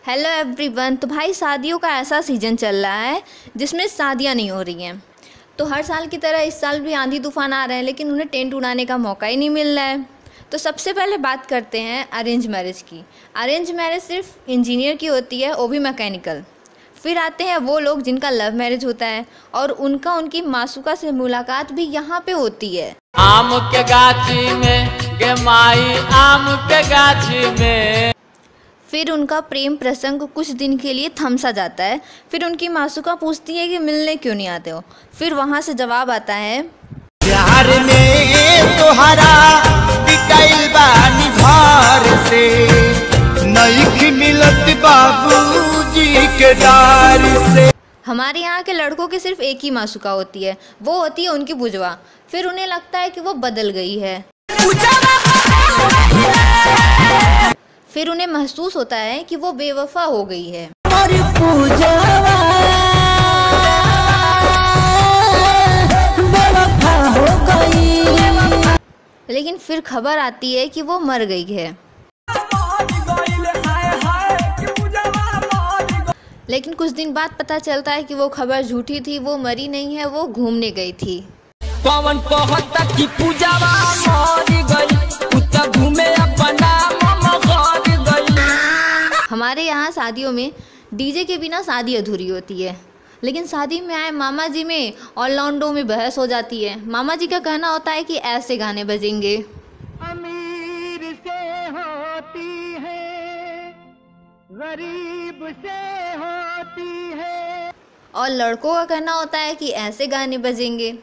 Hello everyone. तो भाई शादियों का ऐसा सीज़न चल रहा है जिसमें शादियां नहीं हो रही हैं। तो हर साल की तरह इस साल भी आंधी तूफान आ रहे हैं, लेकिन उन्हें टेंट उड़ाने का मौका ही नहीं मिल रहा है। तो सबसे पहले बात करते हैं अरेंज मैरिज की। अरेंज मैरिज सिर्फ इंजीनियर की होती है, वो भी मैकेनिकल। फिर आते हैं वो लोग जिनका लव मैरिज होता है और उनकी मासूका से मुलाकात भी यहाँ पे होती है। आम के गाछी में गे माई, आम के गाछी में। फिर उनका प्रेम प्रसंग कुछ दिन के लिए थम सा जाता है। फिर उनकी मासूका पूछती है कि मिलने क्यों नहीं आते हो। फिर वहाँ से जवाब आता है, प्यार में तोहरा बिकाइल बानी भार से, नइख मिलत बाबूजी के डार से। हमारे यहाँ के लड़कों की सिर्फ एक ही मासूका होती है, वो होती है उनकी बुझवा। फिर उन्हें लगता है कि वो बदल गई है। फिर उन्हें महसूस होता है कि वो बेवफा हो गई है। लेकिन फिर खबर आती है कि वो मर गई है। लेकिन कुछ दिन बाद पता चलता है कि वो खबर झूठी थी, वो मरी नहीं है, वो घूमने गई थी। पवन कहता कि पूजावा मर गई, उता घूमे अपना मम्मा घर गई। हमारे यहाँ शादियों में डीजे के बिना शादी अधूरी होती है। लेकिन शादी में आए मामा जी में और लौंडों में बहस हो जाती है। मामा जी का कहना होता है कि ऐसे गाने बजेंगे, अमीर से होती है, गरीब से होती है। और लड़कों का कहना होता है कि ऐसे गाने बजेंगे।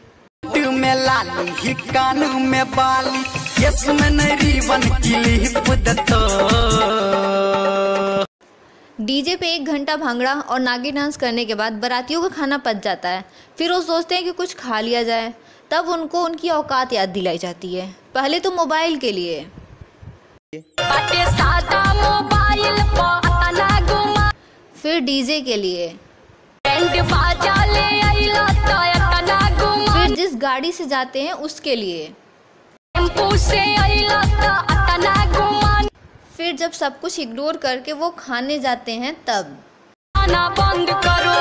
में लाली ही कानू में बाली, यस में नरी बन की डीजे पे 1 घंटा भांगड़ा और नागी डांस करने के बाद बारातियों का खाना पच जाता है। फिर वो सोचते हैं कि कुछ खा लिया जाए। तब उनको उनकी औकात याद दिलाई जाती है। पहले तो मोबाइल के लिए, फिर डीजे के लिए, फिर जिस गाड़ी से जाते हैं उसके लिए, फिर जब सब कुछ इग्नोर करके वो खाने जाते हैं तब। खाना बंद करो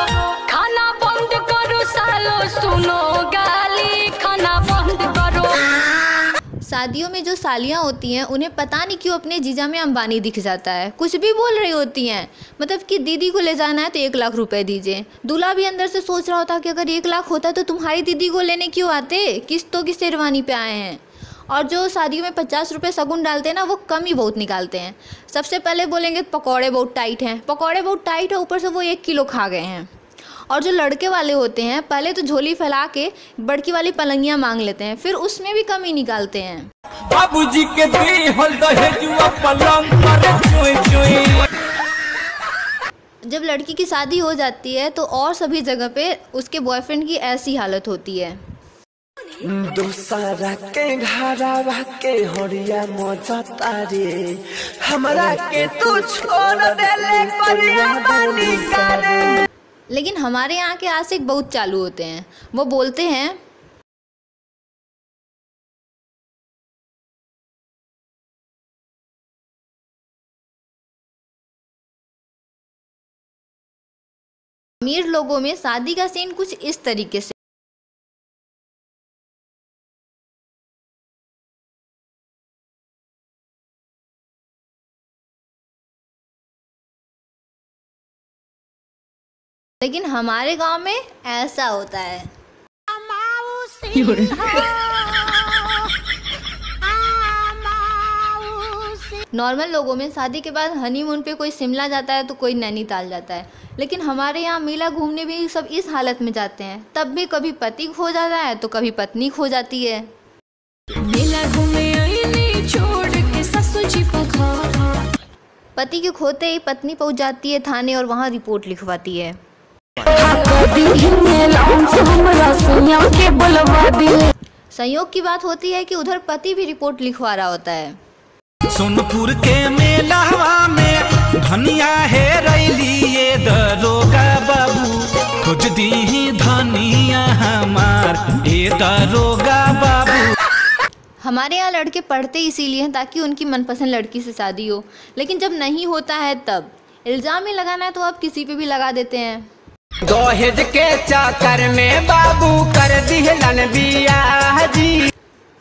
सालो, सुनो गाली, खाना बंद करो। शादियों में जो सालियाँ होती हैं उन्हें पता नहीं क्यों अपने जीजा में अंबानी दिख जाता है। कुछ भी बोल रही होती हैं, मतलब कि दीदी को ले जाना है तो 1 लाख रुपए दीजिए। दूल्हा भी अंदर से सोच रहा होता कि अगर 1 लाख होता तो तुम्हारी दीदी को लेने क्यों आते, किस्तों की शेरवानी पे आए हैं। और जो शादियों में 50 रुपये शगुन डालते हैं ना, वो कम ही बहुत निकालते हैं। सबसे पहले बोलेंगे पकौड़े बहुत टाइट हैं, पकौड़े बहुत टाइट है, ऊपर से वो 1 किलो खा गए हैं। और जो लड़के वाले होते हैं पहले तो झोली फैला के बड़की वाली पलंगियाँ मांग लेते हैं, फिर उसमें भी कमी निकालते हैं। बाबूजी के पलंग पर जब लड़की की शादी हो जाती है तो और सभी जगह पे उसके बॉयफ्रेंड की ऐसी हालत होती है। दूसरा के घरवा के हरिया मजा तारे, हमरा के तू छोड़ देले परिया बनी करे। लेकिन हमारे यहाँ के आशिक बहुत चालू होते हैं। वो बोलते हैं, अमीर लोगों में शादी का सीन कुछ इस तरीके से। लेकिन हमारे गांव में ऐसा होता है। नॉर्मल लोगों में शादी के बाद हनीमून पे कोई शिमला जाता है तो कोई नैनीताल जाता है। लेकिन हमारे यहाँ मेला घूमने भी सब इस हालत में जाते हैं। तब भी कभी पति खो जाता है तो कभी पत्नी खो जाती है। मेला घूमे आईने छोड़ के ससुर जी पखा। पति के खोते ही पत्नी पहुँच जाती है थाने और वहाँ रिपोर्ट लिखवाती है। संयोग की बात होती है कि उधर पति भी रिपोर्ट लिखवा रहा होता है। सोनपुर के मेलावा में धनिया है रैली, ये दरोगा बाबू खोज दी धनिया हमार, ये दरोगा बाबू। हमारे यहाँ लड़के पढ़ते इसीलिए हैं ताकि उनकी मनपसंद लड़की से शादी हो, लेकिन जब नहीं होता है तब इल्ज़ाम ही लगाना है तो आप किसी पे भी लगा देते हैं। दहेज के चक्कर में बाबू कर दिहलन बियाह जी।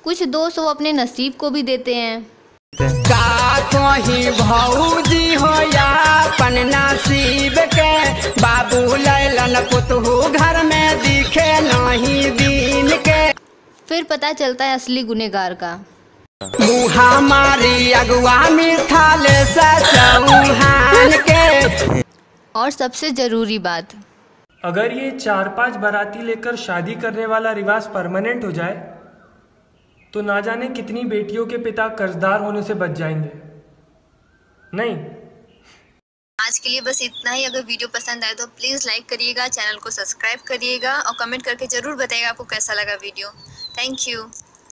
कुछ दोस्त वो अपने नसीब को भी देते हैं। का कहीं भौजी हो या अपन नसीब के, बाबू लैलन पुतहू घर में दिखे नहीं दिन के। फिर पता चलता है असली गुनहगार का। मुहा मारी अगुआ मिठाले चौहान के। और सबसे ज़रूरी बात, अगर ये 4-5 बाराती लेकर शादी करने वाला रिवाज परमानेंट हो जाए तो ना जाने कितनी बेटियों के पिता कर्जदार होने से बच जाएंगे। नहीं, आज के लिए बस इतना ही। अगर वीडियो पसंद आए तो प्लीज़ लाइक करिएगा, चैनल को सब्सक्राइब करिएगा और कमेंट करके ज़रूर बताइएगा आपको कैसा लगा वीडियो। Thank you.